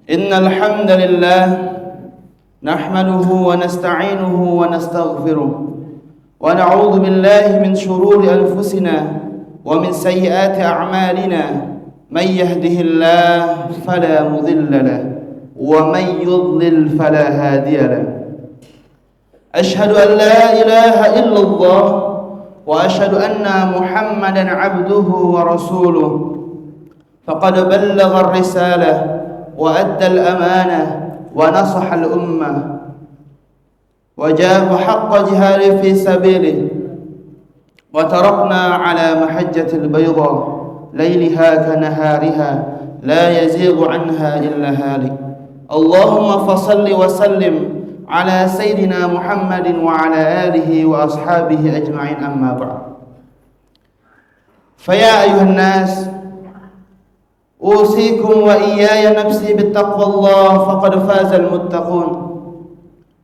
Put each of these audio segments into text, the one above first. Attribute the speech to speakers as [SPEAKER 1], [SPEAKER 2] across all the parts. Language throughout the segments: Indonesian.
[SPEAKER 1] إن الحمد لله نحمده ونستعينه ونستغفره ونعوذ بالله من شرور أنفسنا ومن سيئات أعمالنا من يهده الله فلا مضل له ومن يضلل فلا هادي له أشهد أن لا إله إلا الله وأشهد أن محمدا عبده ورسوله فقد بلغ الرسالة وأدى الأمانة ونصح الأمة وجاهد حق جهاده في سبيله وتركنا على محجة البيضاء ليلها كنهارها لا يزيغ عنها إلا هالك اللهم فصل وسلم على سيدنا محمد وعلى آله وأصحابه أجمعين أما بعد فيا أيها الناس أوصيكم وإياي نفسي بتقوى الله فقد فاز المتقون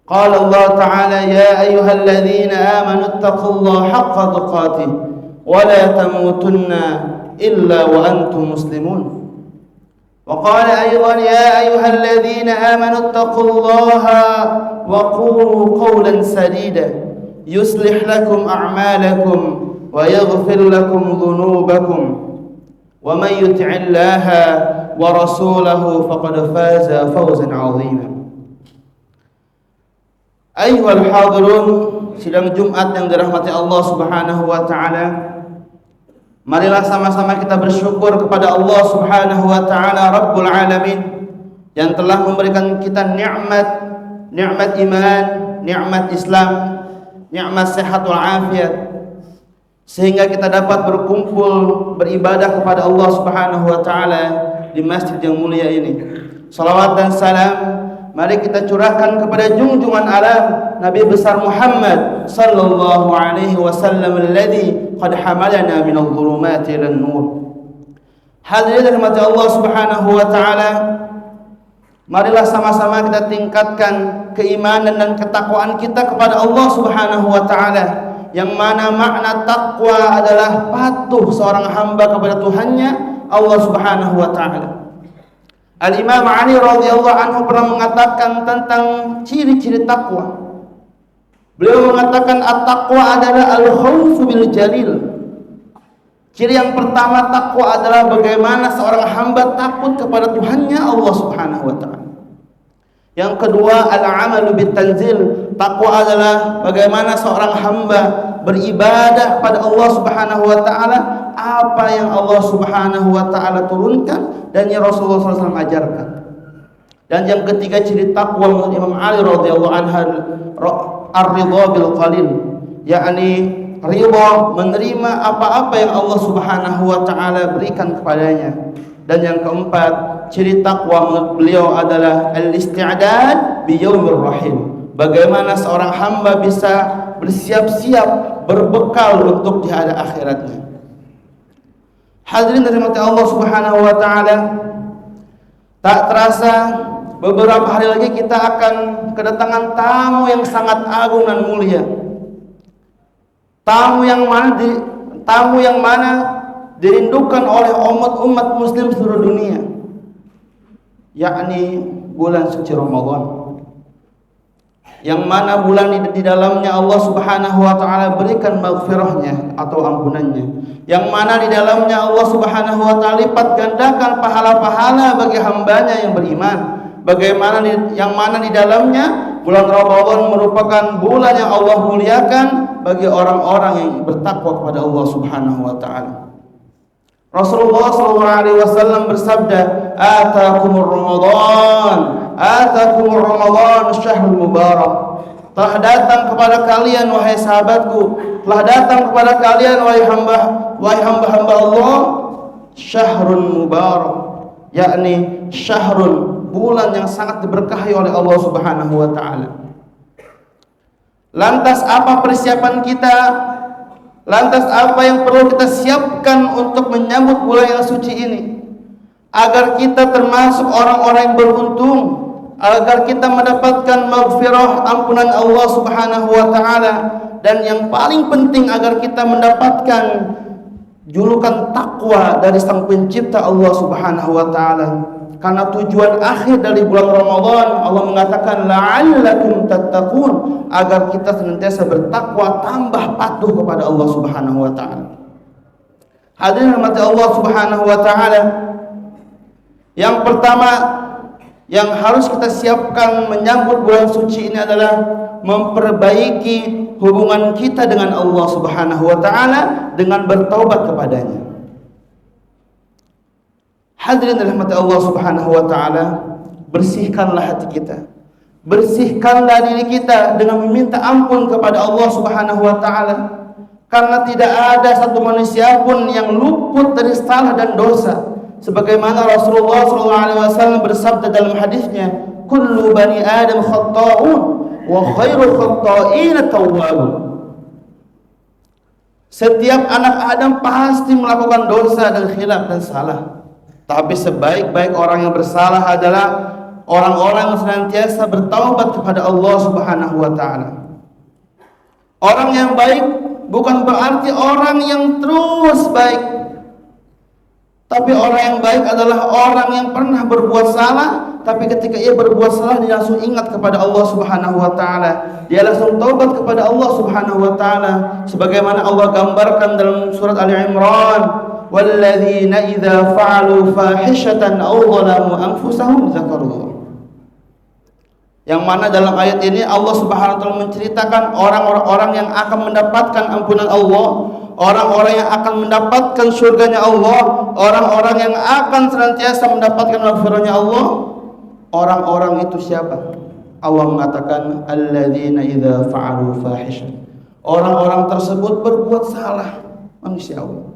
[SPEAKER 1] قال الله تعالى يا أيها الذين آمنوا اتقوا الله حق تقاته ولا تموتن إلا وأنتم مسلمون وقال أيضا يا أيها الذين آمنوا اتقوا الله وقولوا قولا سديدا يصلح لكم أعمالكم ويغفر لكم ذنوبكم ومن يطع الله ورسوله فقد فاز فوزا عظيما. Ayyuhal hadirun, sidang Jumat yang dirahmati Allah Subhanahu wa taala. Marilah sama-sama kita bersyukur kepada Allah Subhanahu wa taala Rabbul Alamin yang telah memberikan kita nikmat iman, nikmat Islam, nikmat sehat wal afiat, sehingga kita dapat berkumpul beribadah kepada Allah Subhanahu wa taala di masjid yang mulia ini. Salawat dan salam mari kita curahkan kepada junjungan alam Nabi besar Muhammad sallallahu alaihi wasallam alladzi qad hamalana minadh dhulumati ilan nur. Hadirin rahmat Allah Subhanahu wa taala, marilah sama-sama kita tingkatkan keimanan dan ketakwaan kita kepada Allah Subhanahu wa taala, yang mana makna takwa adalah patuh seorang hamba kepada Tuhannya Allah Subhanahu wa taala. Al-Imam Ali radhiyallahu anhu pernah mengatakan tentang ciri-ciri takwa. Beliau mengatakan at-taqwa adalah al-khawfu bil jalil. Ciri yang pertama takwa adalah bagaimana seorang hamba takut kepada Tuhannya Allah Subhanahu wa taala. Yang kedua al-amalu bit tanzil. Takwa adalah bagaimana seorang hamba beribadah pada Allah Subhanahu wa taala apa yang Allah Subhanahu wa taala turunkan dan yang Rasulullah SAW ajarkan. Dan yang ketiga ciri takwa menurut Imam Ali radhiyallahu anhu ar-ridha bil qalil, yakni ridha menerima apa-apa yang Allah Subhanahu wa taala berikan kepadanya. Dan yang keempat ciri takwa menurut beliau adalah al-isti'dad bi yaumir rahim. Bagaimana seorang hamba bisa bersiap-siap berbekal untuk di hari akhiratnya. Hadirin dirahmati Allah Subhanahu wa taala, tak terasa beberapa hari lagi kita akan kedatangan tamu yang sangat agung dan mulia. Tamu yang mana dirindukan oleh umat muslim seluruh dunia, yakni bulan suci Ramadan, yang mana bulan di dalamnya Allah Subhanahu wa taala berikan maghfirahnya atau ampunannya, yang mana di dalamnya Allah Subhanahu wa taala lipat gandakan pahala-pahala bagi hambanya yang beriman, yang mana di dalamnya bulan Ramadan merupakan bulan yang Allah muliakan bagi orang-orang yang bertakwa kepada Allah Subhanahu wa taala. Rasulullah SAW bersabda, atakumur Ramadan syahrul mubarak. Telah datang kepada kalian wahai sahabatku, telah datang kepada kalian wahai hamba-hamba Allah, syahrul mubarak, yakni syahrul, bulan yang sangat diberkahi oleh Allah Subhanahu wa taala. Lantas apa persiapan kita? Lantas apa yang perlu kita siapkan untuk menyambut bulan yang suci ini? Agar kita termasuk orang-orang yang beruntung, agar kita mendapatkan maghfirah, ampunan Allah Subhanahu wa taala, dan yang paling penting agar kita mendapatkan julukan takwa dari Sang Pencipta Allah Subhanahu wa taala. Karena tujuan akhir dari bulan Ramadan, Allah mengatakan la'allakum tattaqun, agar kita senantiasa bertakwa, tambah patuh kepada Allah Subhanahu wa taala. Hadirin rahmati Allah Subhanahu wa taala, yang pertama yang harus kita siapkan menyambut bulan suci ini adalah memperbaiki hubungan kita dengan Allah Subhanahu wa taala dengan bertaubat kepadanya. Hadirin rahmati Allah Subhanahu wa taala, bersihkanlah hati kita, bersihkanlah diri kita dengan meminta ampun kepada Allah Subhanahu wa taala, karena tidak ada satu manusia pun yang luput dari salah dan dosa. Sebagaimana Rasulullah SAW bersabda dalam hadisnya, kullu bani Adam khatta'un wa khairu khatta'in at-tawwabun. Setiap anak Adam pasti melakukan dosa dan khilaf dan salah, tapi sebaik-baik orang yang bersalah adalah orang-orang yang senantiasa bertaubat kepada Allah Subhanahu wa taala. Orang yang baik bukan berarti orang yang terus baik, tapi orang yang baik adalah orang yang pernah berbuat salah, tapi ketika ia berbuat salah dia langsung ingat kepada Allah Subhanahu wa taala. Dia langsung taubat kepada Allah Subhanahu wa taala, sebagaimana Allah gambarkan dalam surat Ali Imran, walladzina idza fa'alu fahishatan aw dhalamu anfusahum dzakarullah. Yang mana dalam ayat ini Allah Subhanahu wa taala menceritakan orang-orang yang akan mendapatkan ampunan Allah, orang-orang yang akan mendapatkan surganya Allah, orang-orang yang akan senantiasa mendapatkan maghfirahnya Allah. Orang-orang itu siapa? Allah mengatakan alladzina idza fa'alu fahishatan. Orang-orang tersebut berbuat salah, manusia Allah.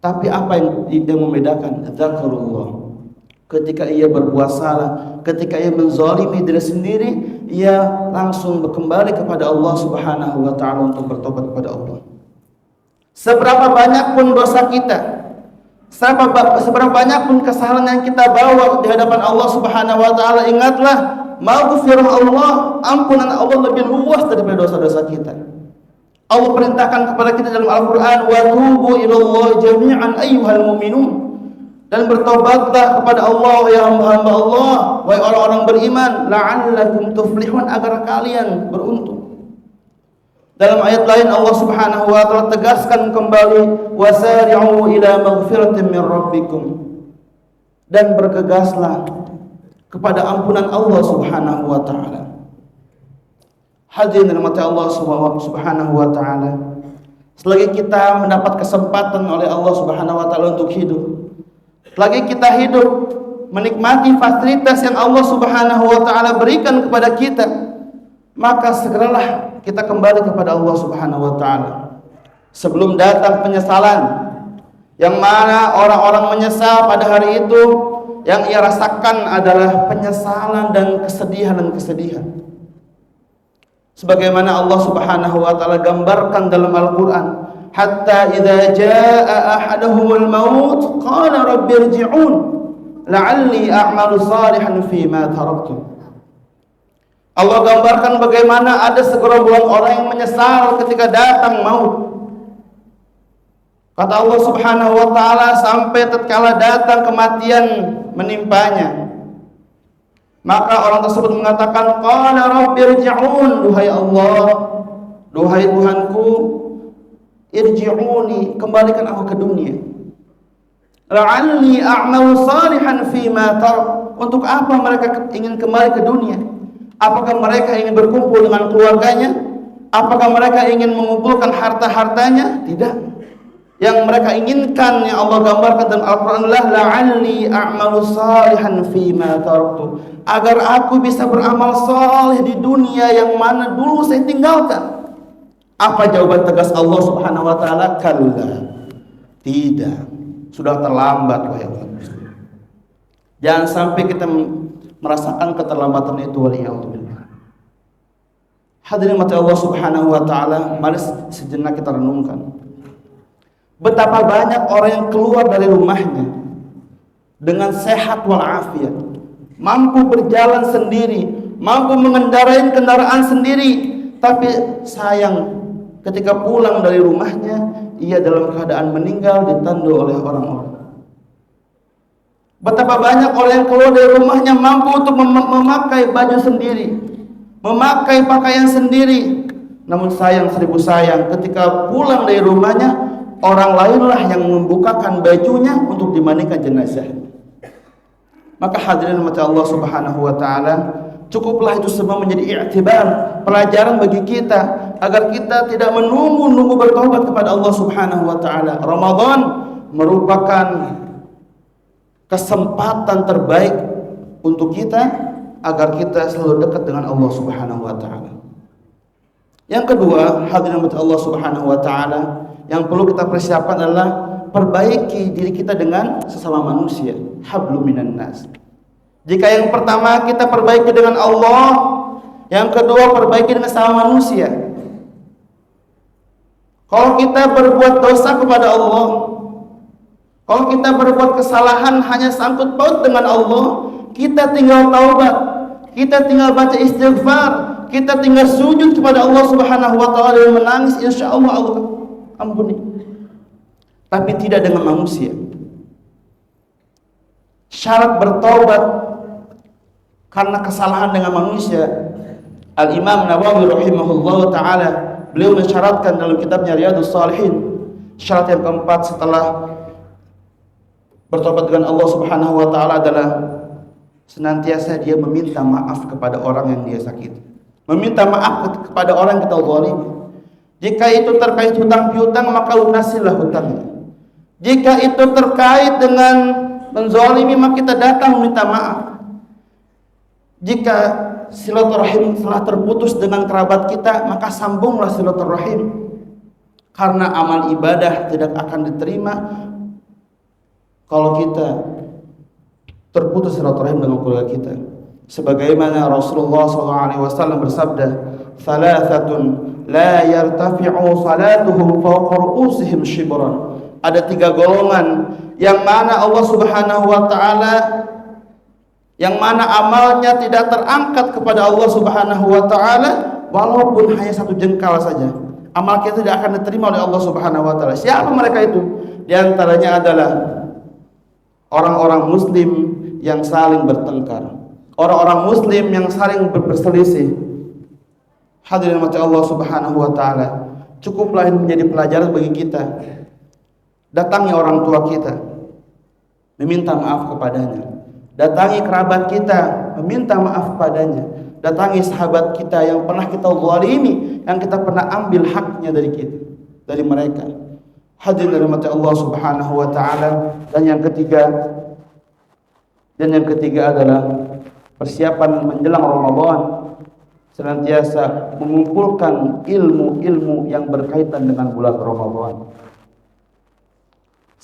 [SPEAKER 1] Tapi apa yang membedakan? Dzakarullah. Ketika ia berbuat salah, ketika ia menzalimi diri sendiri, ia langsung kembali kepada Allah Subhanahu wa taala untuk bertobat kepada Allah. Seberapa banyak pun dosa kita, seberapa banyak pun kesalahan yang kita bawa di hadapan Allah Subhanahu wa taala, ingatlah maghfirah Allah, ampunan Allah lebih luas daripada dosa-dosa kita. Allah perintahkan kepada kita dalam Al-Quran, wa tubu ilallahi jami'an ayyuhal mu'minun, dan bertobatlah kepada Allah ya hamba-hamba Allah, wahai orang-orang beriman, la'allakum tuflihun, agar kalian beruntung. Dalam ayat lain Allah Subhanahu wa taala tegaskan kembali, wasari'u ila maghfiratin min rabbikum, dan bergegaslah kepada ampunan Allah Subhanahu wa taala. Hadirin rahmati Allah Subhanahu wa taala, selagi kita mendapat kesempatan oleh Allah Subhanahu wa taala untuk hidup, selagi kita hidup menikmati fasilitas yang Allah Subhanahu wa taala berikan kepada kita, maka segeralah kita kembali kepada Allah Subhanahu wa taala sebelum datang penyesalan, yang mana orang-orang menyesal pada hari itu yang ia rasakan adalah penyesalan dan kesedihan. Sebagaimana Allah Subhanahu wa taala gambarkan dalam Al-Qur'an, hatta idza jaa ahaduhumul maut qala rabbi irji'un la'alli a'malu salihan fi ma taraktu. Allah gambarkan bagaimana ada segerombolan orang yang menyesal ketika datang maut. Kata Allah Subhanahu wa taala, sampai tatkala datang kematian menimpanya, maka orang tersebut mengatakan, qala rabbi irji'un, duhai Allah, duhai Tuhanku, irji'uni, kembalikan aku ke dunia. La'alli a'malu salihan fima tarak. Untuk apa mereka ingin kembali ke dunia? Apakah mereka ingin berkumpul dengan keluarganya? Apakah mereka ingin mengumpulkan harta-hartanya? Tidak. Yang mereka inginkan, yang Allah gambarkan dalam Al-Quran adalah la'alli a'malu salihan fima taraktu, agar aku bisa beramal saleh di dunia yang mana dulu saya tinggalkan. Apa jawaban tegas Allah Subhanahu wa taala? Kalla, tidak, sudah terlambat wahai orang muslim. Jangan sampai kita merasakan keterlambatan itu, waliyadzubillah. Hadirin mati Allah Subhanahu wa taala, mari sejenak kita renungkan betapa banyak orang yang keluar dari rumahnya dengan sehat walafiat, mampu berjalan sendiri, mampu mengendarai kendaraan sendiri, tapi sayang ketika pulang dari rumahnya ia dalam keadaan meninggal ditandu oleh orang-orang. Betapa banyak orang yang keluar dari rumahnya mampu untuk memakai baju sendiri, memakai pakaian sendiri. Namun sayang, seribu sayang, ketika pulang dari rumahnya, orang lainlah yang membukakan bajunya untuk dimandikan jenazah. Maka hadirin mata Allah Subhanahu wa taala, cukuplah itu semua menjadi i'tibar, pelajaran bagi kita agar kita tidak menunggu-nunggu bertobat kepada Allah Subhanahu wa taala. Ramadan merupakan kesempatan terbaik untuk kita agar kita selalu dekat dengan Allah Subhanahu wa taala. Yang kedua, hadirin mata Allah Subhanahu wa taala, yang perlu kita persiapkan adalah perbaiki diri kita dengan sesama manusia. Hablum minan nas. Jika yang pertama kita perbaiki dengan Allah, yang kedua perbaiki dengan sesama manusia. Kalau kita berbuat dosa kepada Allah, kalau kita berbuat kesalahan hanya sangkut paut dengan Allah, kita tinggal taubat, kita tinggal baca istighfar, kita tinggal sujud kepada Allah Subhanahu wa taala dan menangis, insyaallah Allah ampuni. Tapi tidak dengan manusia. Syarat bertaubat karena kesalahan dengan manusia, Al-Imam Nawawi rahimahullah ta'ala, beliau mensyaratkan dalam kitabnya Riyadhus Shalihin, syarat yang keempat setelah bertobat dengan Allah Subhanahu wa taala adalah senantiasa dia meminta maaf kepada orang yang dia sakiti, meminta maaf kepada orang yang kita zalimi. Jika itu terkait hutang piutang, maka lunasilah hutangnya. Jika itu terkait dengan menzalimi, maka kita datang meminta maaf. Jika silaturahim telah terputus dengan kerabat kita, maka sambunglah silaturahim. Karena amal ibadah tidak akan diterima kalau kita terputus silaturahim dengan keluarga kita. Sebagaimana Rasulullah SAW bersabda, "Thalathatun la yartafi'u salatuhum fawqa ru'usihim shibran." Ada 3 golongan yang mana Allah Subhanahu wa taala, yang mana amalnya tidak terangkat kepada Allah Subhanahu wa taala walaupun hanya 1 jengkal saja. Amal kita tidak akan diterima oleh Allah Subhanahu wa taala. Siapa mereka itu? Di antaranya adalah orang-orang muslim yang saling bertengkar, orang-orang muslim yang saling berselisih. Hadirin mati Allah Subhanahu wa taala, cukuplah ini menjadi pelajaran bagi kita. Datangi orang tua kita, meminta maaf kepadanya. Datangi kerabat kita, meminta maaf kepadanya. Datangi sahabat kita yang pernah kita zalimi, yang kita pernah ambil haknya dari kita, dari mereka. Hadirin mati Allah Subhanahu wa taala. Dan yang ketiga adalah persiapan menjelang Ramadan, senantiasa mengumpulkan ilmu-ilmu yang berkaitan dengan bulan Ramadan.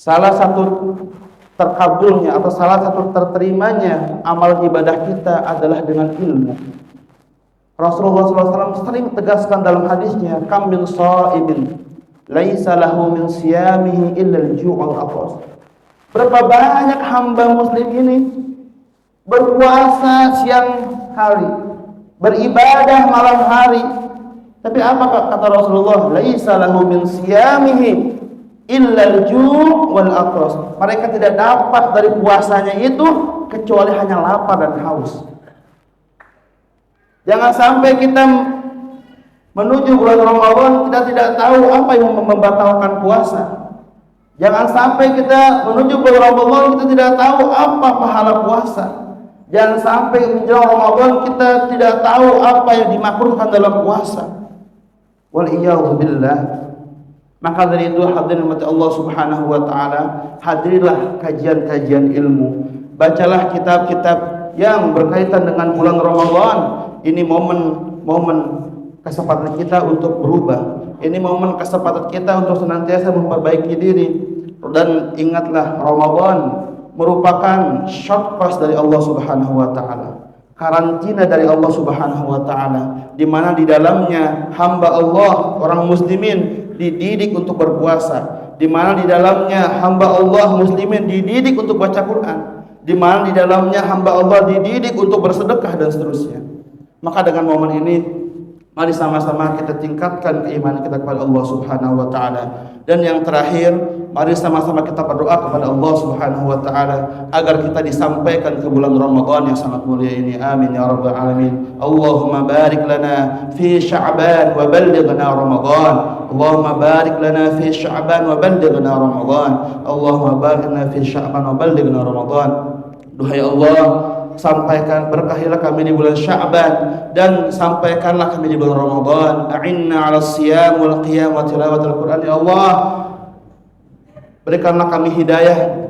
[SPEAKER 1] Salah satu terkabulnya atau salah satu terterimanya amal ibadah kita adalah dengan ilmu. Rasulullah SAW sering tegaskan dalam hadisnya, "Kam min sha'imin laisa lahu min siyamihi illa al-ju' wal-'atash." Berapa banyak hamba muslim ini berpuasa siang hari, beribadah malam hari, tapi apa kata Rasulullah? Laisa lahu min siyamihi illa al-ju' wal-'atash. Mereka tidak dapat dari puasanya itu kecuali hanya lapar dan haus. Jangan sampai kita menuju bulan Ramadan kita tidak tahu apa yang membatalkan puasa. Jangan sampai kita menuju bulan Ramadan kita tidak tahu apa pahala puasa. Jangan sampai menjelang Ramadan kita tidak tahu apa yang dimakruhkan dalam puasa. Wal-iyadzu billah. Maka dari itu hadirin mati Allah Subhanahu wa taala, hadirilah kajian-kajian ilmu. Bacalah kitab-kitab yang berkaitan dengan bulan Ramadan. Ini momen kesempatan kita untuk berubah. Ini momen kesempatan kita untuk senantiasa memperbaiki diri. Dan ingatlah, Ramadan merupakan shortcut dari Allah Subhanahu wa taala, karantina dari Allah Subhanahu wa taala, di mana di dalamnya hamba Allah, orang muslimin dididik untuk berpuasa, di mana di dalamnya hamba Allah muslimin dididik untuk baca Quran, di mana di dalamnya hamba Allah dididik untuk bersedekah dan seterusnya. Maka dengan momen ini Mari sama-sama kita tingkatkan keimanan kita kepada Allah Subhanahu wa taala. Dan yang terakhir, mari sama-sama kita berdoa kepada Allah Subhanahu wa taala agar kita disampaikan ke bulan Ramadan yang sangat mulia ini. Amin ya rabbal alamin. Allahumma barik lana fi Sya'ban wa ballighna Ramadan. Allahumma barik lana fi Sya'ban wa ballighna Ramadan. Allahumma barik lana fi Sya'ban wa ballighna Ramadan. Duhai Allah, sampaikan berkahilah kami di bulan Sya'ban dan sampaikanlah kami di bulan Ramadan. A'inna 'ala siyam wal qiyam wa tilawatil Qur'an. Ya Allah, berikanlah kami hidayah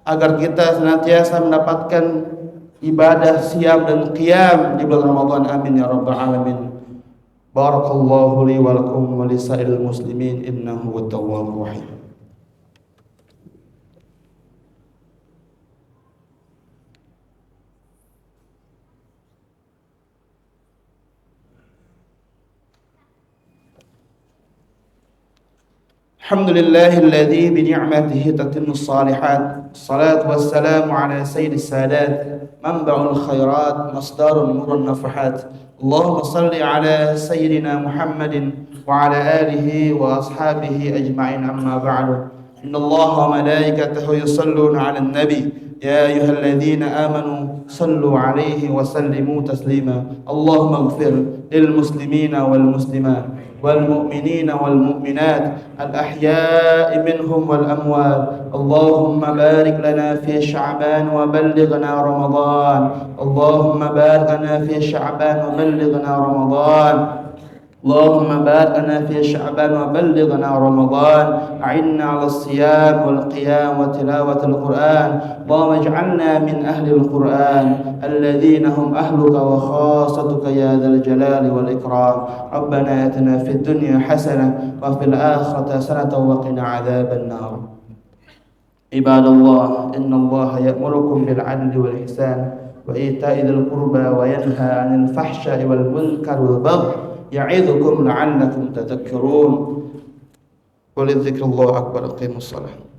[SPEAKER 1] agar kita senantiasa mendapatkan ibadah siam dan qiyam di bulan Ramadan. Amin ya rabbal alamin. Barakallahu li wa lakum wa lisa'il muslimin innahu wat-tawwabur rahim. الحمد لله الذي بنعمته تتم الصالحات. الصلاة والسلام على سيد السادات منبع الخيرات مصدر نور النفحات. اللهم صل على سيدنا محمد وعلى آله وأصحابه أجمعين. أما بعد، إن الله وملائكته يصلون على النبي يا أيها الذين آمنوا صلوا عليه وسلموا تسليما. اللهم اغفر للمسلمين والمسلمات والمؤمنين والمؤمنات الأحياء منهم والأموات. اللهم بارك لنا في شعبان وبلغنا رمضان. اللهم بارك لنا في شعبان وبلغنا رمضان. اللهم بارك لنا في شعبان وبلغنا رمضان. أعنا على الصيام والقيام وتلاوة القرآن. اللهم اجعلنا من أهل القرآن الذين هم أهلك وخاصتك يا ذا الجلال والإكرام. ربنا آتنا في الدنيا حسنة وفي الآخرة حسنة وقنا عذاب النار. عباد الله، إن الله يأمركم بالعدل والإحسان وإيتاء ذي القربى وينهى عن الفحشاء والمنكر والبغي يعظكم لعلكم تذكرون. ولذكر الله أكبر. أقيموا الصلاة.